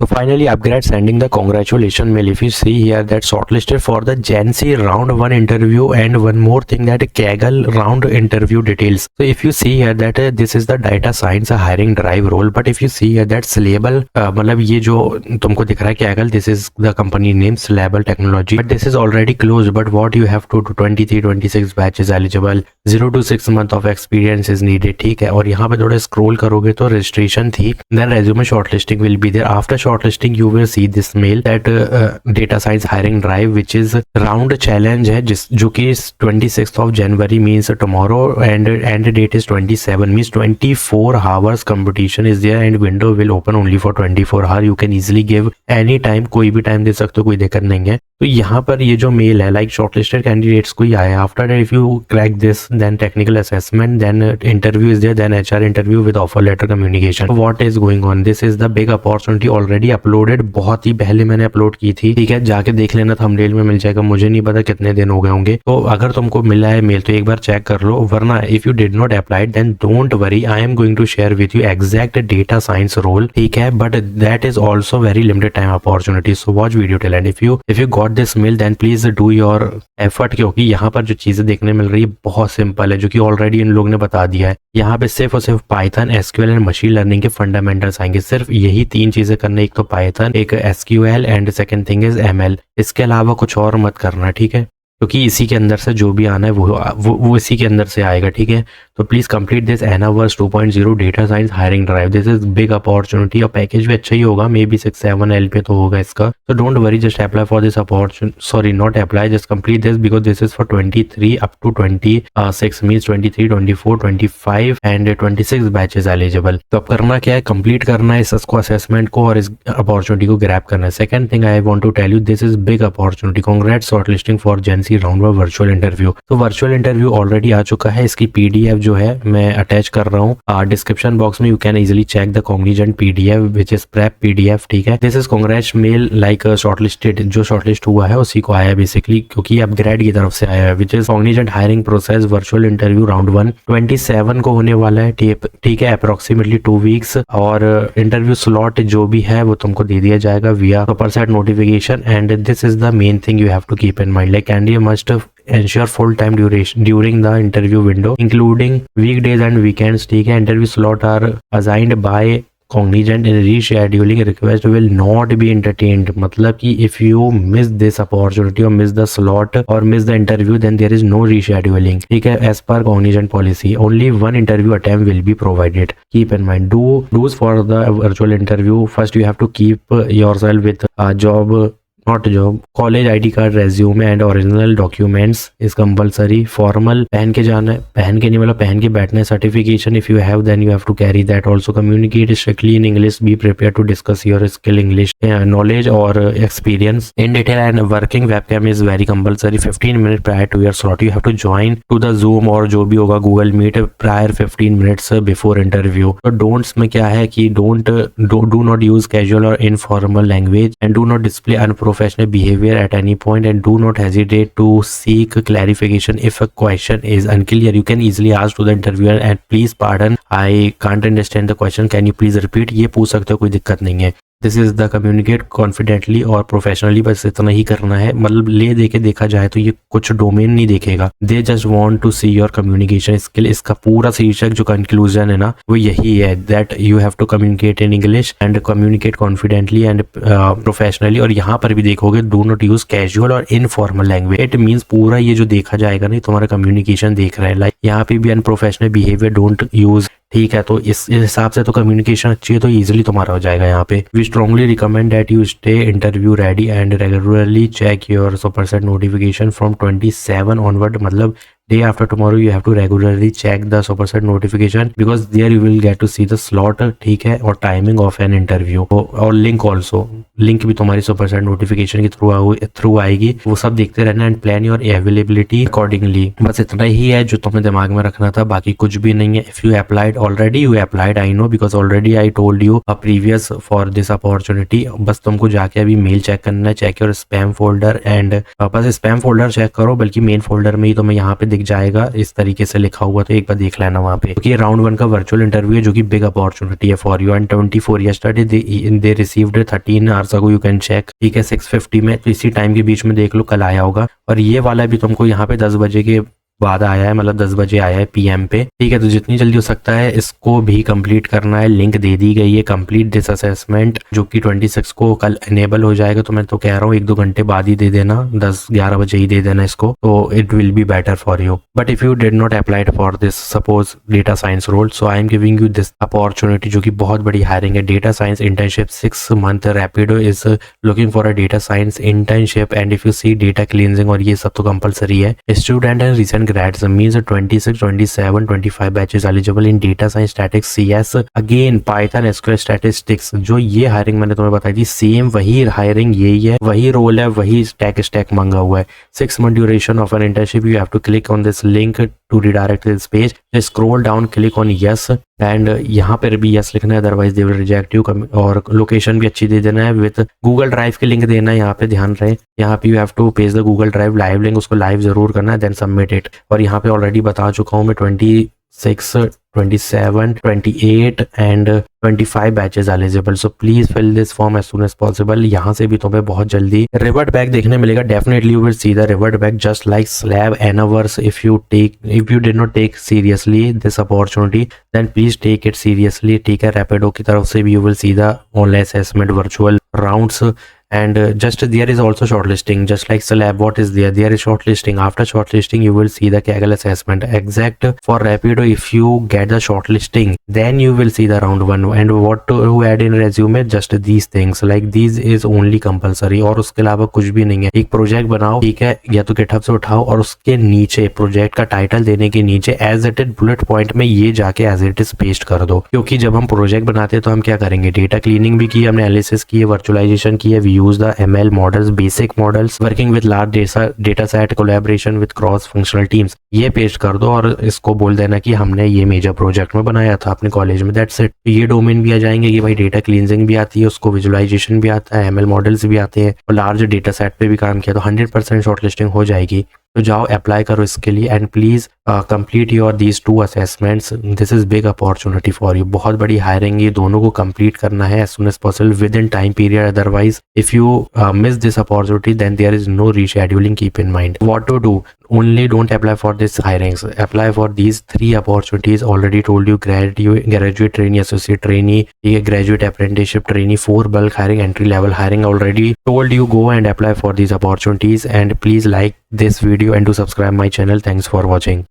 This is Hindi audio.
So finally, Upgrade sending the congratulation mail. If you see here that shortlisted for the Gen Z round 1 interview, and one more thing that Kaggle round interview details. So if you see here that this is the data science hiring drive role, but if you see here that Slable, मतलब ये जो तुमको दिख रहा है Kaggle, this is the company name Slable Technology, but this is already closed. But what you have to do, 23-26 batches eligible, 0 to 6 month of experience is needed, ठीक है। और यहाँ पे थोड़ा स्क्रॉल करोगे तो रजिस्ट्रेशन थी, then resume shortlisting will be there. After shortlisting you will see this mail that data science hiring drive which is round challenge है, जो कि 26th of January means tomorrow, and end date is 27, means 24 hours competition is there and window will open only for 24 hour. You can easily give any time, कोई भी टाइम दे सकते हो, कोई दिक्कत नहीं है। तो यहाँ पर ये जो मेल है लाइक शॉर्टलिस्टेड कैंडिडेट्स को ही आया। After that if you crack this then technical assessment, then interview is there, then HR interview with offer letter communication. What is going on, this is the big opportunity already uploaded, बहुत ही पहले मैंने अपलोड की थी, ठीक है, जाके देख लेना, थंबनेल में मिल जाएगा। मुझे नहीं पता कितने दिन हो गए होंगे, तो अगर तुमको मिला है मेल तो एक बार चेक कर लो, वरना if you did not apply then don't worry, I am going to share with you exact data science role, ठीक है, but that is also very limited time opportunity. So watch video till end. If you got this mail then please do your effort, क्योंकि यहाँ पर जो चीजें देखने मिल रही है बहुत सिंपल है, जो कि ऑलरेडी इन लोगों ने बता दिया है। यहाँ पे सिर्फ और सिर्फ Python, SQL and machine learning के फंडामेंटल्स आएंगे, सिर्फ यही 3 चीजें करना, एक तो पाइथन, एक SQL and second thing is ML. इसके अलावा कुछ और मत करना, ठीक है, क्योंकि इसी के अंदर से जो भी आना है वो इसी के अंदर से आएगा, ठीक है। तो please complete this Anaverse 2.0 data science hiring drive, this is big opportunity, और पैकेज भी अच्छा ही होगा, मे बी 6-7 एल पे तो होगा इसका। तो don't worry, just apply for this opportunity, sorry not apply, just complete this because this is for 23 up to 26 means 23, 24, 25 and 26 batches eligible. तो अब करना क्या है, कंप्लीट करना है इसको, असेसमेंट को, और इस अपॉर्चुनिटी को ग्रैब करना है। Second thing I want to tell you, this is big opportunity, congrats shortlisting for Gen Z round 1 virtual interview. तो वर्चुअल इंटरव्यू ऑलरेडी आ चुका है, इसकी पीडीएफ जो है मैं अटैच कर रहा हूँ डिस्क्रिप्शन बॉक्स में, you can easily check the Cognizant PDF which is prep PDF, ठीक है। This is congrats mail like shortlisted, जो शॉर्टलिस्ट हुआ है उसी को आया बेसिकली, क्योंकि अपग्रेड की तरफ से आया है, which is Cognizant hiring process virtual interview round 1 27 को होने वाला है, ठीक है, अप्रोक्सीमेटली 2 वीक्स, और इंटरव्यू स्लॉट जो भी है वो तुमको दे दिया जाएगा via Superset notification. And this is the main thing you have to keep in mind, like candidate must ensure full time duration during the interview window including weekdays and weekends, ठीक है। interview slot are assigned by Cognizant and rescheduling request will not be entertained, मतलब कि if you miss this opportunity or miss the slot or miss the interview then there is no rescheduling, ठीक है, as per Cognizant policy only one interview attempt will be provided. Keep in mind, do's for the virtual interview, first you have to keep yourself with a job, not job, college ID card, resume and original documents is compulsory. Formal पहन के जाना है, पहन के नहीं मतलब पहन के बैठना है। Certification if you have then you have to carry that also. Communicate strictly in English, be prepare to discuss your skill English knowledge और experience in detail, and working webcam is very compulsory. 15 minute prior to your slot you have to join to the Zoom और जो भी होगा Google Meet prior 15 minutes before interview. तो डोंट्स में क्या है कि डू नॉट यूज कैजुअल और informal language and do not display unprofessional behavior at any point, and do not hesitate to seek clarification if a question is unclear. You can easily ask to the interviewer and please pardon, I can't understand the question, can you please repeat, ये पूछ सकते हो, कोई दिक्कत नहीं है। This is the communicate confidently और प्रोफेशनली, बस इतना ही करना है। मतलब ले दे के देखा जाए तो ये कुछ डोमेन नहीं देखेगा, they just want to see your communication skill. इसका पूरा शीर्षक जो कंक्लूजन है ना वो यही है, that you have to communicate in English and communicate confidently and professionally. और यहाँ पर भी देखोगे डू नॉट यूज कैजुअल और इनफॉर्मल लैंग्वेज, इट मीन्स पूरा ये जो देखा जाएगा नहीं तुम्हारा कम्युनिकेशन देख रहा है, लाइक यहाँ पे भी अनप्रोफेशनल बिहेवियर डोंट यूज, ठीक है। तो इस हिसाब से तो कम्युनिकेशन अच्छी है तो इजीली तुम्हारा हो जाएगा यहाँ पे। We strongly recommend that you stay interview ready and regularly check your Superset notification from 27 onward, मतलब day after tomorrow you have to regularly check the superset notification because there you will get to see the slot, ठीक है, और टाइमिंग ऑफ एन इंटरव्यू और लिंक ऑल्सो, लिंक भी तुम्हारी सुपरसेट नोटिफिकेशन के थ्रू आएगी, वो सब देखते रहना and plan your availability accordingly. बस इतना ही है जो तुम्हें दिमाग में रखना था, बाकी कुछ भी नहीं है। If you applied already, you applied, I know because already I told you a previous for this opportunity. बस तुमको जाके अभी मेल चेक करना है, check your spam folder and बस स्पैम फोल्डर चेक करो, बल्कि मेन फोल्डर में ही तुम्हें यहाँ पे दिख दिख जाएगा इस तरीके से लिखा हुआ, तो एक बार देख लेना वहाँ पे, क्योंकि ये राउंड 1 का वर्चुअल इंटरव्यू है जो कि बिग अपॉर्चुनिटी है for you. And 24 yesterday they received 13 hours ago, you can check, ठीक है, 6:50 में, तो इसी टाइम के बीच में देख लो कल आया होगा। और ये वाला भी तुमको यहाँ पे 10 बजे के बाद आया है, मतलब 10 बजे आया है PM पे, ठीक है। तो जितनी जल्दी हो सकता है इसको भी कंप्लीट करना है। लिंक दे दी गई है, कंप्लीट दिस असेसमेंट, जो कि 26 को कल इनेबल हो जाएगा। तो मैं तो कह रहा हूँ 1-2 घंटे बाद ही दे देना, 10-11 बजे ही दे देना इसको, तो it will be better for you. But if you did not applied for this suppose data science role, so I am giving you this opportunity, जो कि बहुत बड़ी हायरिंग है। Data science internship 6 month, Rapido is looking for a data science internship. And if you see data cleansing, और ये सब तो कंपलसरी है। Student and recent grads means 26, 27, 25 batches eligible in data science, statics, CS, again Python, SQL, statistics. जो ये हायरिंग मैंने तुम्हें बताई थी, सेम वही हायरिंग यही है, वही रोल है, वही स्टैक मांगा हुआ है। 6 month duration of an internship, you have to click on this link to redirect this page, scroll down, click on yes, and यहाँ पर भी यस लिखना है, otherwise they will reject you. और लोकेशन भी अच्छी दे देना है, विद गूगल ड्राइव की लिंक देना है, यहाँ पे ध्यान रहे, यहाँ पे you have to page the Google Drive live link, उसको लाइव जरूर करना है, देन सबमिट इट। और यहाँ पे ऑलरेडी बता चुका हूँ मैं 26, 27, 28 and 25 batches eligible, so please fill this form as soon as possible. यहाँ से भी तुम्हें बहुत जल्दी रिवर्ट बैक देखने मिलेगा, definitely you will see the revert back just like slab Anaverse. If you did not take seriously this opportunity, then please take it seriously, ठीक है। रैपिडो की तरफ से भी you will see the online assessment virtual rounds, and just there is also shortlisting, just like Slab. What is there is shortlisting. After shortlisting you will see the Kaggle assessment. Exact for Rapido, if you get the shortlisting, then you will see the round 1 and what to add in resume, just these things, like these is only compulsory, और उसके अलावा कुछ भी नहीं है। एक प्रोजेक्ट बनाओ, ठीक है, या तो GitHub से उठाओ, और उसके नीचे प्रोजेक्ट का टाइटल देने के नीचे as it is bullet point में ये जाके एज इट इज पेस्ट कर दो। क्योंकि जब हम प्रोजेक्ट बनाते हैं तो हम क्या करेंगे, डेटा क्लीनिंग भी की, हमने एनालिसिस की है, वर्चुअलाइजेशन की है, use the ML models, basic models, working with large data set, collaboration with cross functional teams, ये पेस्ट कर दो और इसको बोल देना कि हमने ये मेजर प्रोजेक्ट में बनाया था अपने कॉलेज में, दैट्स इट। ये डोमेन भी आ जाएंगे कि भाई डेटा क्लींजिंग भी आती है, उसको विजुअलाइजेशन भी आता है, ML मॉडल्स भी आते हैं, और लार्ज डेटा सेट पे भी काम किया, तो 100% शॉर्टलिस्टिंग हो जाएगी। तो जाओ अप्लाई करो इसके लिए, and please complete your these 2 assessments, this is big opportunity for you. बहुत बड़ी हायरिंग, ये दोनों को कंप्लीट करना है as soon as possible within time period, otherwise if you miss this opportunity then there is no rescheduling, keep in mind what to do. Only don't apply for this hirings, apply for these 3 opportunities already told you, graduate trainee, associate trainee, graduate apprenticeship trainee, 4 bulk hiring, entry level hiring, already told you go and apply for these opportunities. And please like this video and to subscribe my channel. Thanks for watching.